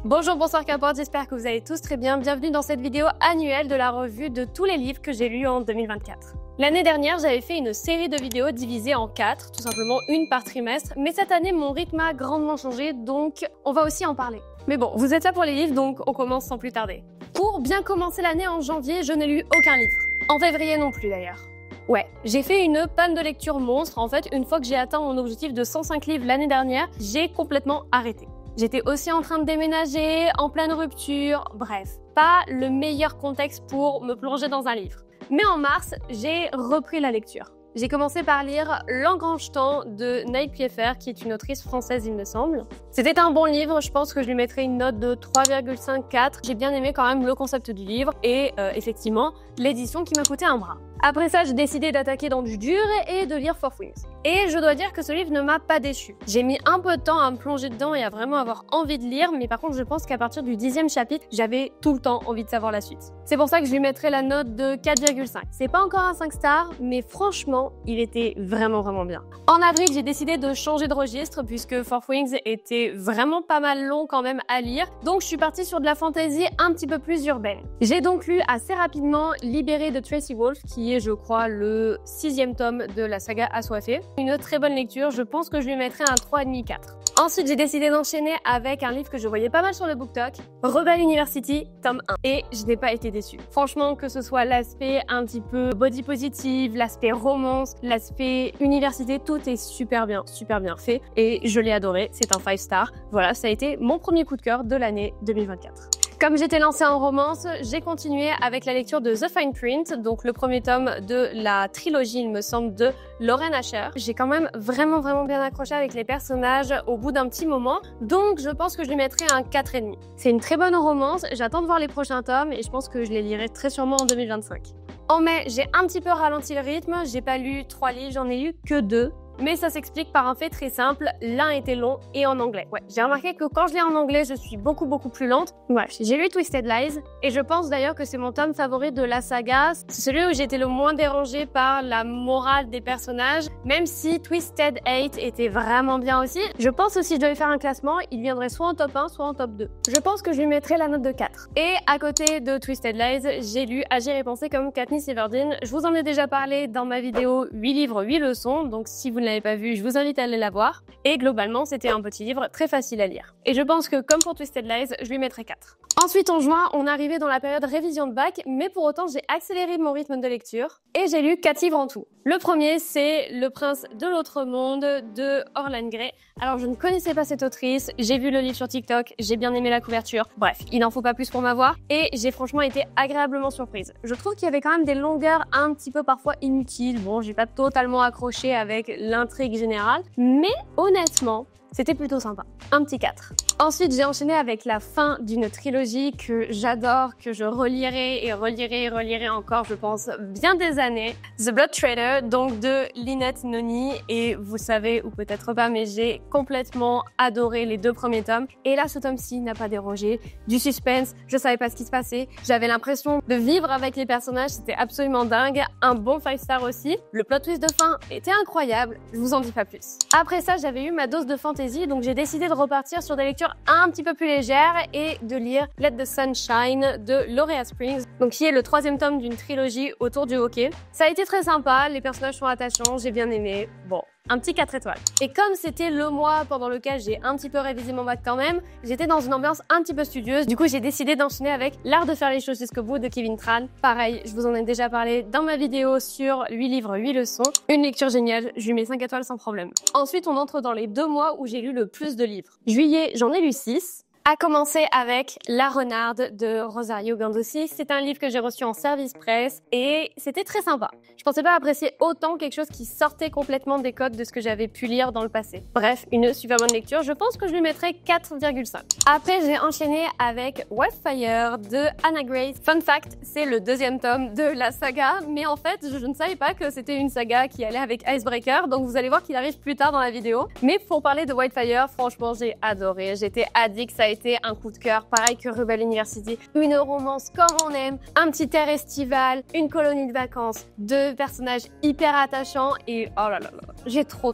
Bonjour, bonsoir, qu'importe, j'espère que vous allez tous très bien. Bienvenue dans cette vidéo annuelle de la revue de tous les livres que j'ai lus en 2024. L'année dernière, j'avais fait une série de vidéos divisées en 4, tout simplement une par trimestre, mais cette année, mon rythme a grandement changé, donc on va aussi en parler. Mais bon, vous êtes là pour les livres, donc on commence sans plus tarder. Pour bien commencer l'année en janvier, je n'ai lu aucun livre. En février non plus d'ailleurs. Ouais, j'ai fait une panne de lecture monstre. En fait, une fois que j'ai atteint mon objectif de 105 livres l'année dernière, j'ai complètement arrêté. J'étais aussi en train de déménager, en pleine rupture, bref, pas le meilleur contexte pour me plonger dans un livre. Mais en mars, j'ai repris la lecture. J'ai commencé par lire L'Engrange-Temps de Naïk Pieffer, qui est une autrice française, il me semble. C'était un bon livre, je pense que je lui mettrais une note de 3,54. J'ai bien aimé quand même le concept du livre et effectivement, l'édition qui m'a coûté un bras. Après ça, j'ai décidé d'attaquer dans du dur et de lire Fourth Wings. Et je dois dire que ce livre ne m'a pas déçu. J'ai mis un peu de temps à me plonger dedans et à vraiment avoir envie de lire, mais par contre, je pense qu'à partir du 10e chapitre, j'avais tout le temps envie de savoir la suite. C'est pour ça que je lui mettrai la note de 4,5. C'est pas encore un 5 stars, mais franchement, il était vraiment bien. En avril, j'ai décidé de changer de registre puisque Fourth Wings était vraiment pas mal long quand même à lire, donc je suis partie sur de la fantasy un petit peu plus urbaine. J'ai donc lu assez rapidement Libéré de Tracy Wolff, qui est, je crois, le 6e tome de la saga Assoiffé. Une très bonne lecture, je pense que je lui mettrai un 3,5-4. Ensuite, j'ai décidé d'enchaîner avec un livre que je voyais pas mal sur le BookTok, Rebel University, tome 1. Et je n'ai pas été déçue. Franchement, que ce soit l'aspect un petit peu body positive, l'aspect romance, l'aspect université, tout est super bien fait. Et je l'ai adoré, c'est un 5 star. Voilà, ça a été mon premier coup de cœur de l'année 2024. Comme j'étais lancée en romance, j'ai continué avec la lecture de The Fine Print, donc le premier tome de la trilogie, il me semble, de Lauren Asher. J'ai quand même vraiment bien accroché avec les personnages au bout d'un petit moment, donc je pense que je lui mettrai un 4,5. C'est une très bonne romance, j'attends de voir les prochains tomes et je pense que je les lirai très sûrement en 2025. En mai, j'ai un petit peu ralenti le rythme, j'ai pas lu 3 livres, j'en ai lu que 2. Mais ça s'explique par un fait très simple, l'un était long et en anglais. Ouais, j'ai remarqué que quand je lis en anglais, je suis beaucoup plus lente. Bref, j'ai lu Twisted Lies et je pense d'ailleurs que c'est mon tome favori de la saga. C'est celui où j'ai été le moins dérangée par la morale des personnages, même si Twisted 8 était vraiment bien aussi. Je pense aussi que je devais faire un classement, il viendrait soit en top 1, soit en top 2. Je pense que je lui mettrais la note de 4. Et à côté de Twisted Lies, j'ai lu Agir et penser comme Katniss Everdeen. Je vous en ai déjà parlé dans ma vidéo 8 livres, 8 leçons, donc si vous ne l'avez pas vu, je vous invite à aller la voir. Et globalement, c'était un petit livre très facile à lire. Et je pense que comme pour Twisted Lies, je lui mettrai 4. Ensuite, en juin, on arrivait dans la période révision de bac, mais pour autant, j'ai accéléré mon rythme de lecture et j'ai lu 4 livres en tout. Le premier, c'est Le Prince de l'Autre Monde de Orlan Grey. Alors, je ne connaissais pas cette autrice, j'ai vu le livre sur TikTok, j'ai bien aimé la couverture. Bref, il n'en faut pas plus pour m'avoir et j'ai franchement été agréablement surprise. Je trouve qu'il y avait quand même des longueurs un petit peu parfois inutiles. Bon, j'ai pas totalement accroché avec l'intrigue générale, mais honnêtement, c'était plutôt sympa. Un petit 4. Ensuite, j'ai enchaîné avec la fin d'une trilogie que j'adore, que je relirai et relirai encore, je pense, bien des années. The Blood Trader, donc de Lynette Noni. Et vous savez, ou peut-être pas, mais j'ai complètement adoré les 2 premiers tomes. Et là, ce tome-ci n'a pas dérogé. Du suspense, je savais pas ce qui se passait. J'avais l'impression de vivre avec les personnages, c'était absolument dingue. Un bon 5 star aussi. Le plot twist de fin était incroyable, je vous en dis pas plus. Après ça, j'avais eu ma dose de fantasy, donc j'ai décidé de repartir sur des lectures un petit peu plus légères et de lire Let the Sun Shine de Laurea Springs, donc qui est le 3e tome d'une trilogie autour du hockey. Ça a été très sympa, les personnages sont attachants, j'ai bien aimé. Bon, un petit 4 étoiles. Et comme c'était le mois pendant lequel j'ai un petit peu révisé mon bac quand même, j'étais dans une ambiance un petit peu studieuse. Du coup, j'ai décidé d'enchaîner avec L'Art de faire les choses jusqu'au bout de Kevin Tran. Pareil, je vous en ai déjà parlé dans ma vidéo sur 8 livres, 8 leçons. Une lecture géniale, je lui mets 5 étoiles sans problème. Ensuite, on entre dans les 2 mois où j'ai lu le plus de livres. Juillet, j'en ai lu 6. À commencer avec La Renarde de Rosario Gandossi. C'est un livre que j'ai reçu en service presse et c'était très sympa. Je pensais pas apprécier autant quelque chose qui sortait complètement des codes de ce que j'avais pu lire dans le passé. Bref, une super bonne lecture. Je pense que je lui mettrais 4,5. Après, j'ai enchaîné avec Wildfire de Anna Grace. Fun fact, c'est le 2e tome de la saga, mais en fait, je ne savais pas que c'était une saga qui allait avec Icebreaker, donc vous allez voir qu'il arrive plus tard dans la vidéo. Mais pour parler de Wildfire, franchement, j'ai adoré. J'étais addict, ça a été un coup de cœur, pareil que Rebel University. Une romance comme on aime, un petit air estival, une colonie de vacances, 2 personnages hyper attachants et oh là là là. J'ai trop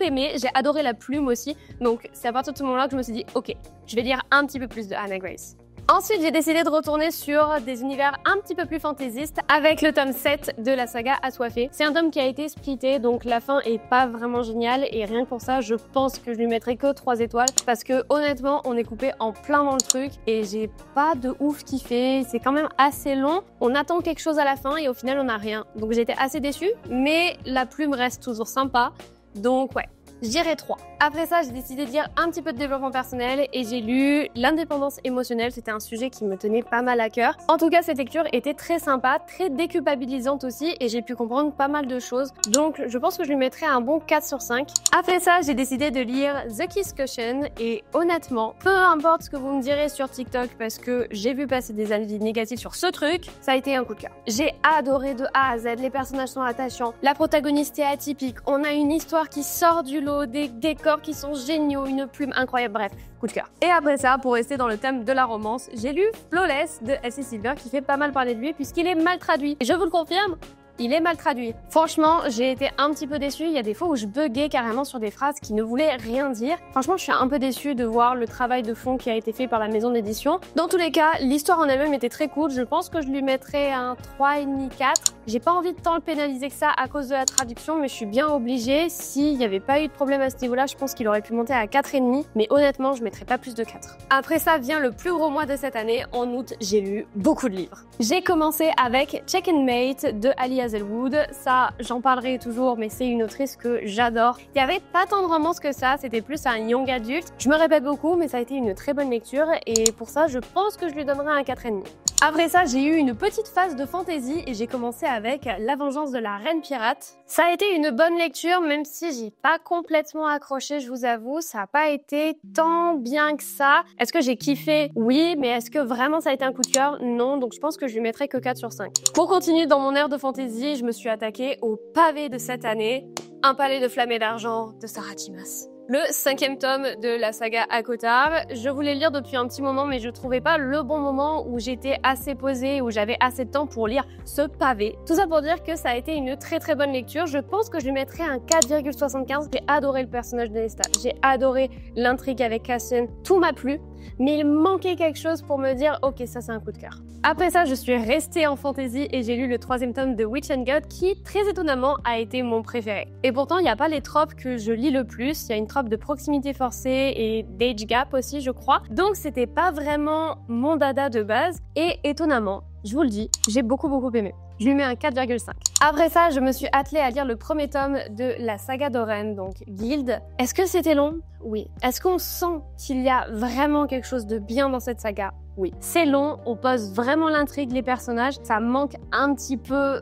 aimé. J'ai adoré la plume aussi. Donc c'est à partir de ce moment-là que je me suis dit, ok, je vais lire un petit peu plus de Hannah Grace. Ensuite, j'ai décidé de retourner sur des univers un petit peu plus fantaisistes avec le tome 7 de la saga Assoiffée. C'est un tome qui a été splitté, donc la fin est pas vraiment géniale et rien que pour ça, je pense que je lui mettrai que 3 étoiles parce que honnêtement, on est coupé en plein dans le truc et j'ai pas de ouf kiffé. C'est quand même assez long. On attend quelque chose à la fin et au final, on n'a rien. Donc j'étais assez déçue, mais la plume reste toujours sympa. Donc ouais. Je dirais 3. Après ça, j'ai décidé de lire un petit peu de développement personnel et j'ai lu l'indépendance émotionnelle. C'était un sujet qui me tenait pas mal à cœur. En tout cas, cette lecture était très sympa, très déculpabilisante aussi et j'ai pu comprendre pas mal de choses. Donc, je pense que je lui mettrais un bon 4 sur 5. Après ça, j'ai décidé de lire The Kiss Cushion et honnêtement, peu importe ce que vous me direz sur TikTok parce que j'ai vu passer des avis négatifs sur ce truc, ça a été un coup de cœur. J'ai adoré de A à Z, les personnages sont attachants, la protagoniste est atypique, on a une histoire qui sort du lot, des décors qui sont géniaux, une plume incroyable, bref, coup de cœur. Et après ça, pour rester dans le thème de la romance, j'ai lu Flawless de S.C. Silver qui fait pas mal parler de lui puisqu'il est mal traduit. Et je vous le confirme, il est mal traduit. Franchement, j'ai été un petit peu déçue. Il y a des fois où je buguais carrément sur des phrases qui ne voulaient rien dire. Franchement, je suis un peu déçue de voir le travail de fond qui a été fait par la maison d'édition. Dans tous les cas, l'histoire en elle-même était très cool. Je pense que je lui mettrais un 3,5, 4. J'ai pas envie de tant le pénaliser que ça à cause de la traduction, mais je suis bien obligée. S'il n'y avait pas eu de problème à ce niveau-là, je pense qu'il aurait pu monter à 4,5. Mais honnêtement, je mettrais pas plus de 4. Après ça vient le plus gros mois de cette année. En août, j'ai lu beaucoup de livres. J'ai commencé avec Check and Mate de Ali Hazelwood. Ça, j'en parlerai toujours, mais c'est une autrice que j'adore. Il y avait pas tant de romance que ça, c'était plus un young adulte. Je me répète beaucoup, mais ça a été une très bonne lecture et pour ça, je pense que je lui donnerai un 4,5. Après ça, j'ai eu une petite phase de fantasy et j'ai commencé avec La Vengeance de la Reine Pirate. Ça a été une bonne lecture, même si j'ai pas complètement accroché, je vous avoue. Ça a pas été tant bien que ça. Est-ce que j'ai kiffé? Oui, mais est-ce que vraiment ça a été un coup de cœur? Non, donc je pense que je lui mettrai que 4 sur 5. Pour continuer dans mon ère de fantasy, je me suis attaquée au pavé de cette année, Un palais de flammes et d'argent de Sarah Timas. Le 5e tome de la saga ACOTAR. Je voulais le lire depuis un petit moment, mais je trouvais pas le bon moment où j'étais assez posée, où j'avais assez de temps pour lire ce pavé. Tout ça pour dire que ça a été une très bonne lecture. Je pense que je lui mettrais un 4,75. J'ai adoré le personnage de Nesta. J'ai adoré l'intrigue avec Cassian. Tout m'a plu. Mais il manquait quelque chose pour me dire « Ok, ça c'est un coup de cœur ». Après ça, je suis restée en fantasy et j'ai lu le 3e tome de Witch and God qui, très étonnamment, a été mon préféré. Et pourtant, il n'y a pas les tropes que je lis le plus. Il y a une trope de proximité forcée et d'age gap aussi, je crois. Donc, c'était pas vraiment mon dada de base. Et étonnamment, je vous le dis, j'ai beaucoup aimé. Je lui mets un 4,5. Après ça, je me suis attelée à lire le 1er tome de la saga d'Oren, donc Guild. Est-ce que c'était long? Oui. Est-ce qu'on sent qu'il y a vraiment quelque chose de bien dans cette saga? Oui. C'est long, on pose vraiment l'intrigue, les personnages. Ça manque un petit peu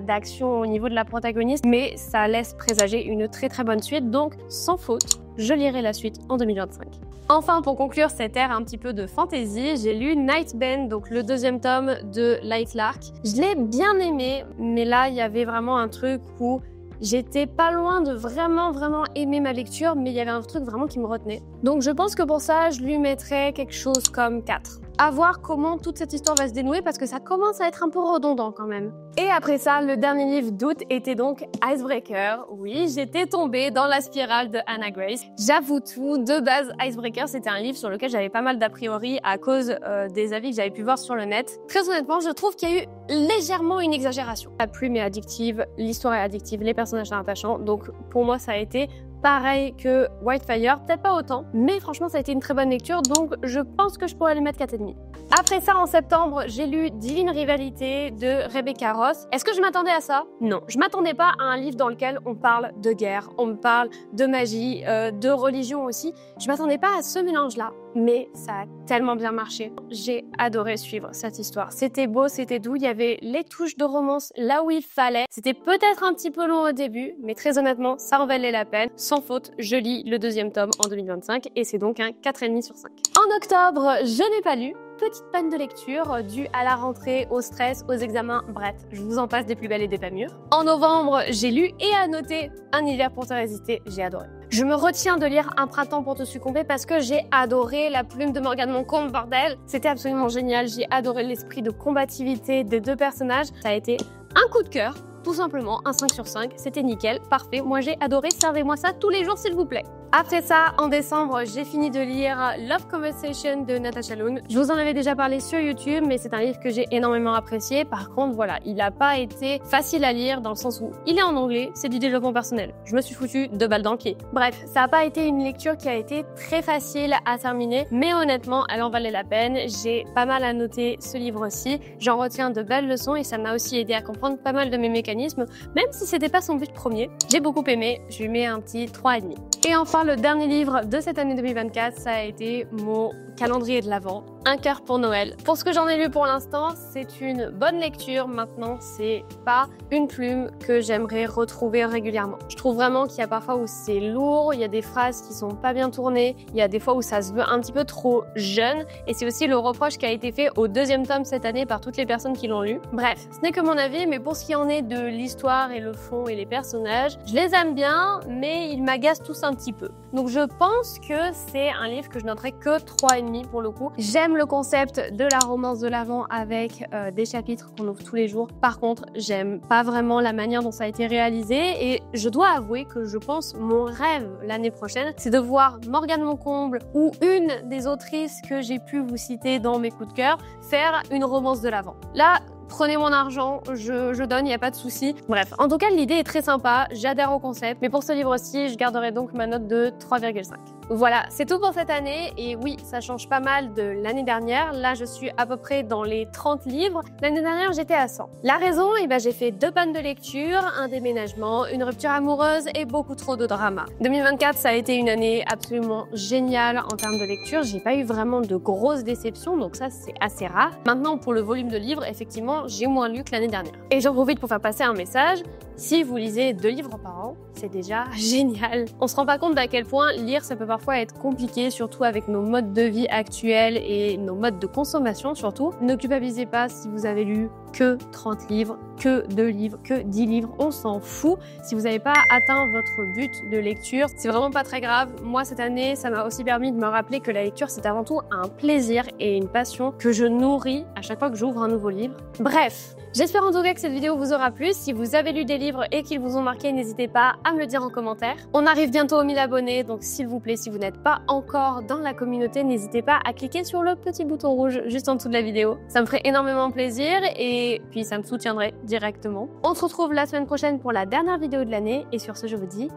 d'action au niveau de la protagoniste, mais ça laisse présager une très bonne suite. Donc, sans faute, je lirai la suite en 2025. Enfin, pour conclure cette ère un petit peu de fantasy, j'ai lu Nightbend, donc le 2e tome de Light Lark. Je l'ai bien aimé, mais là, il y avait vraiment un truc où j'étais pas loin de vraiment aimer ma lecture, mais il y avait un truc vraiment qui me retenait. Donc je pense que pour ça, je lui mettrais quelque chose comme 4. À voir comment toute cette histoire va se dénouer parce que ça commence à être un peu redondant quand même. Et après ça, le dernier livre d'août était donc Icebreaker. Oui, j'étais tombée dans la spirale de Hannah Grace. J'avoue tout, de base, Icebreaker, c'était un livre sur lequel j'avais pas mal d'a priori à cause des avis que j'avais pu voir sur le net. Très honnêtement, je trouve qu'il y a eu légèrement une exagération. La plume est addictive, l'histoire est addictive, les personnages sont attachants. Donc pour moi, ça a été pareil que Whitefire, peut-être pas autant, mais franchement ça a été une très bonne lecture, donc je pense que je pourrais lui mettre 4,5. Après ça, en septembre, j'ai lu Divine Rivalité de Rebecca Ross. Est-ce que je m'attendais à ça? Non. Je m'attendais pas à un livre dans lequel on parle de guerre, on me parle de magie, de religion aussi. Je m'attendais pas à ce mélange-là, mais ça a tellement bien marché. J'ai adoré suivre cette histoire. C'était beau, c'était doux, il y avait les touches de romance là où il fallait. C'était peut-être un petit peu long au début, mais très honnêtement, ça en valait la peine. Sans faute, je lis le 2e tome en 2025 et c'est donc un 4,5 sur 5. En octobre, je n'ai pas lu. Petite panne de lecture due à la rentrée, au stress, aux examens, bref, je vous en passe des plus belles et des pas mûres. En novembre, j'ai lu et annoté Un hiver pour te résister, j'ai adoré. Je me retiens de lire Un printemps pour te succomber parce que j'ai adoré la plume de Morgane Moncombe, bordel. C'était absolument génial, j'ai adoré l'esprit de combativité des deux personnages. Ça a été un coup de cœur. tout simplement un 5 sur 5, c'était nickel, parfait, moi j'ai adoré, servez-moi ça tous les jours s'il vous plaît. Après ça, en décembre, j'ai fini de lire Love Conversation de Natasha Lund. Je vous en avais déjà parlé sur YouTube, mais c'est un livre que j'ai énormément apprécié. Par contre, voilà, il n'a pas été facile à lire dans le sens où il est en anglais, c'est du développement personnel. Je me suis foutu 2 balles dans le pied. Bref, ça n'a pas été une lecture qui a été très facile à terminer, mais honnêtement, elle en valait la peine. J'ai pas mal à noter ce livre-ci. J'en retiens de belles leçons et ça m'a aussi aidé à comprendre pas mal de mes mécanismes, même si c'était pas son but premier. J'ai beaucoup aimé, je lui mets un petit 3,5. Et enfin, le dernier livre de cette année 2024, ça a été mon calendrier de l'Avent, Un cœur pour Noël. Pour ce que j'en ai lu pour l'instant, c'est une bonne lecture. Maintenant, c'est pas une plume que j'aimerais retrouver régulièrement. Je trouve vraiment qu'il y a parfois où c'est lourd, il y a des phrases qui sont pas bien tournées, il y a des fois où ça se veut un petit peu trop jeune, et c'est aussi le reproche qui a été fait au 2e tome cette année par toutes les personnes qui l'ont lu. Bref, ce n'est que mon avis, mais pour ce qui en est de l'histoire et le fond et les personnages, je les aime bien, mais ils m'agacent tous un petit peu. Donc je pense que c'est un livre que je noterai que 3,5 pour le coup. J'aime le concept de la romance de l'Avent avec des chapitres qu'on ouvre tous les jours. Par contre, j'aime pas vraiment la manière dont ça a été réalisé et je dois avouer que je pense mon rêve l'année prochaine, c'est de voir Morgane Moncomble ou une des autrices que j'ai pu vous citer dans mes coups de cœur faire une romance de l'Avent. Là, prenez mon argent, je donne, il n'y a pas de souci. Bref, en tout cas, l'idée est très sympa, j'adhère au concept, mais pour ce livre-ci, je garderai donc ma note de 3,5. Voilà, c'est tout pour cette année, et oui, ça change pas mal de l'année dernière. Là, je suis à peu près dans les 30 livres. L'année dernière, j'étais à 100. La raison, j'ai fait 2 pannes de lecture, un déménagement, une rupture amoureuse et beaucoup trop de drama. 2024, ça a été une année absolument géniale en termes de lecture. J'ai pas eu vraiment de grosses déceptions, donc ça, c'est assez rare. Maintenant, pour le volume de livres, effectivement, j'ai moins lu que l'année dernière. Et j'en profite pour faire passer un message. Si vous lisez 2 livres par an, c'est déjà génial. On se rend pas compte d'à quel point lire, ça peut parfois être compliqué, surtout avec nos modes de vie actuels et nos modes de consommation surtout. Ne culpabilisez pas si vous avez lu que 30 livres, que 2 livres, que 10 livres, on s'en fout. Si vous n'avez pas atteint votre but de lecture, c'est vraiment pas très grave. Moi, cette année, ça m'a aussi permis de me rappeler que la lecture, c'est avant tout un plaisir et une passion que je nourris à chaque fois que j'ouvre un nouveau livre. Bref, j'espère en tout cas que cette vidéo vous aura plu. Si vous avez lu des livres et qu'ils vous ont marqué, n'hésitez pas à me le dire en commentaire. On arrive bientôt aux 1000 abonnés, donc s'il vous plaît, si vous n'êtes pas encore dans la communauté, n'hésitez pas à cliquer sur le petit bouton rouge juste en dessous de la vidéo. Ça me ferait énormément plaisir et puis ça me soutiendrait directement. On se retrouve la semaine prochaine pour la dernière vidéo de l'année et sur ce, je vous dis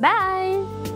bye!